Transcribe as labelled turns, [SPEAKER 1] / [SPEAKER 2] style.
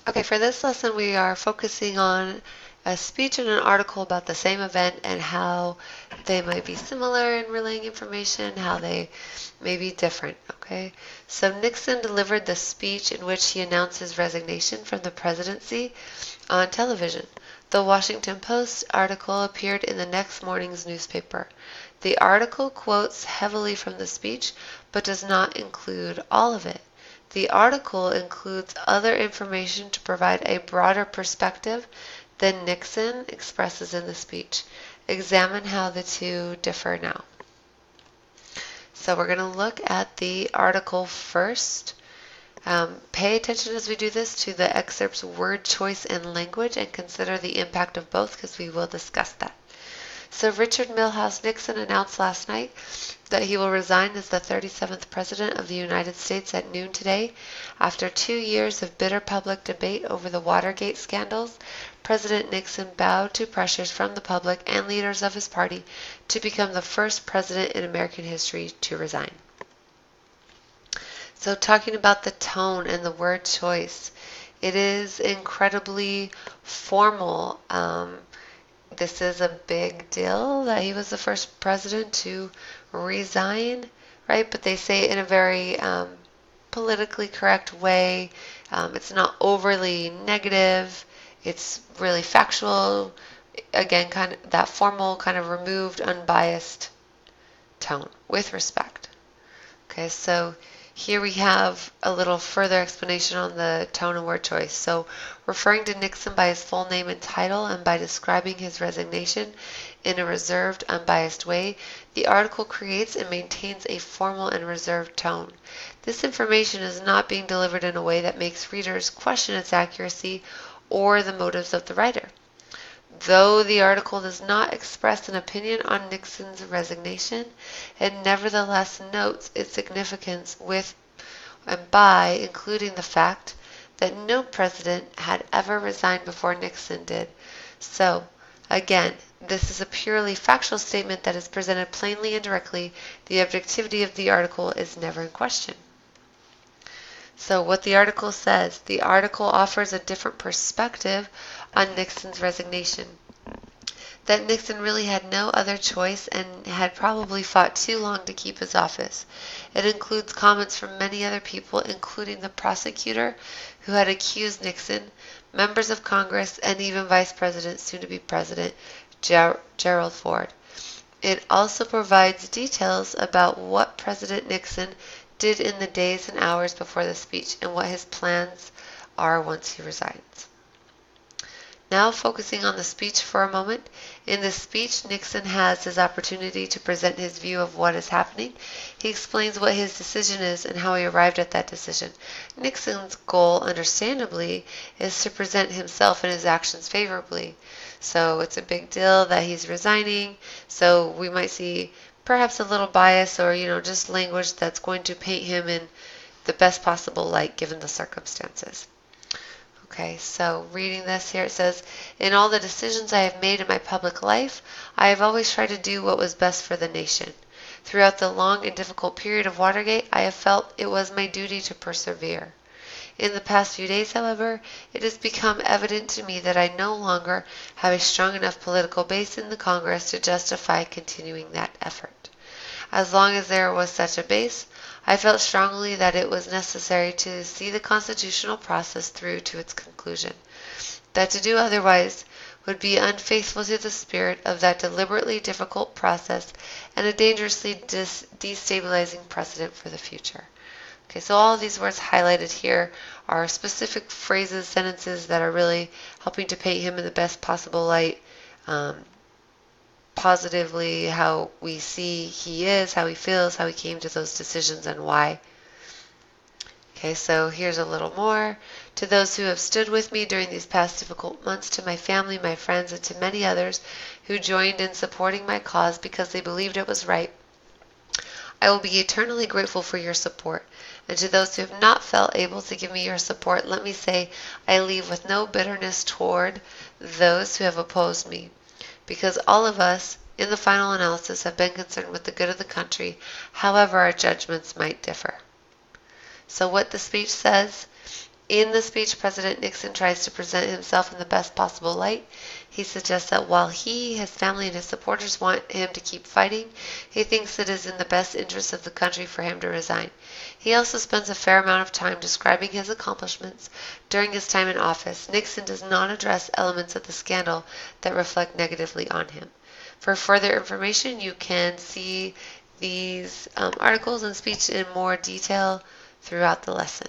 [SPEAKER 1] Okay, for this lesson we are focusing on a speech and an article about the same event and how they might be similar in relaying information, how they may be different, okay? So Nixon delivered the speech in which he announced his resignation from the presidency on television. The Washington Post article appeared in the next morning's newspaper. The article quotes heavily from the speech, but does not include all of it. The article includes other information to provide a broader perspective than Nixon expresses in the speech. Examine how the two differ now. So we're going to look at the article first. Pay attention as we do this to the excerpt's word choice and language and consider the impact of both because we will discuss that. So Richard Milhous Nixon announced last night that he will resign as the 37th President of the United States at noon today. After 2 years of bitter public debate over the Watergate scandals, President Nixon bowed to pressures from the public and leaders of his party to become the first president in American history to resign. So talking about the tone and the word choice, it is incredibly formal. This is a big deal that he was the first president to resign, right? But they say it in a very politically correct way. It's not overly negative. It's really factual. Again, kind of that formal, kind of removed, unbiased tone with respect. Okay, so here we have a little further explanation on the tone and word choice. So, referring to Nixon by his full name and title and by describing his resignation in a reserved, unbiased way, the article creates and maintains a formal and reserved tone. This information is not being delivered in a way that makes readers question its accuracy or the motives of the writer. Though the article does not express an opinion on Nixon's resignation, it nevertheless notes its significance with and by including the fact that no president had ever resigned before Nixon did. So, again, this is a purely factual statement that is presented plainly and directly. The objectivity of the article is never in question. So what the article says, the article offers a different perspective on Nixon's resignation. That Nixon really had no other choice and had probably fought too long to keep his office. It includes comments from many other people, including the prosecutor who had accused Nixon, members of Congress, and even Vice President, soon-to-be President, Gerald Ford. It also provides details about what President Nixon did in the days and hours before the speech and what his plans are once he resigns. Now focusing on the speech for a moment. In this speech, Nixon has his opportunity to present his view of what is happening. He explains what his decision is and how he arrived at that decision. Nixon's goal, understandably, is to present himself and his actions favorably. So it's a big deal that he's resigning. So we might see perhaps a little bias or, just language that's going to paint him in the best possible light given the circumstances. Okay, so reading this here, it says, in all the decisions I have made in my public life, I have always tried to do what was best for the nation. Throughout the long and difficult period of Watergate, I have felt it was my duty to persevere. In the past few days, however, it has become evident to me that I no longer have a strong enough political base in the Congress to justify continuing that effort. As long as there was such a base, I felt strongly that it was necessary to see the constitutional process through to its conclusion. That to do otherwise would be unfaithful to the spirit of that deliberately difficult process and a dangerously destabilizing precedent for the future. Okay, so all of these words highlighted here are specific phrases, sentences that are really helping to paint him in the best possible light, positively how we see he is, how he feels, how he came to those decisions, and why. Okay, so here's a little more. To those who have stood with me during these past difficult months, to my family, my friends, and to many others who joined in supporting my cause because they believed it was right, I will be eternally grateful for your support. And to those who have not felt able to give me your support, let me say I leave with no bitterness toward those who have opposed me, because all of us, in the final analysis, have been concerned with the good of the country, however our judgments might differ. So what the speech says In the speech, President Nixon tries to present himself in the best possible light. He suggests that while he, his family, and his supporters want him to keep fighting, he thinks it is in the best interest of the country for him to resign. He also spends a fair amount of time describing his accomplishments during his time in office. Nixon does not address elements of the scandal that reflect negatively on him. For further information, you can see these articles and speech in more detail throughout the lesson.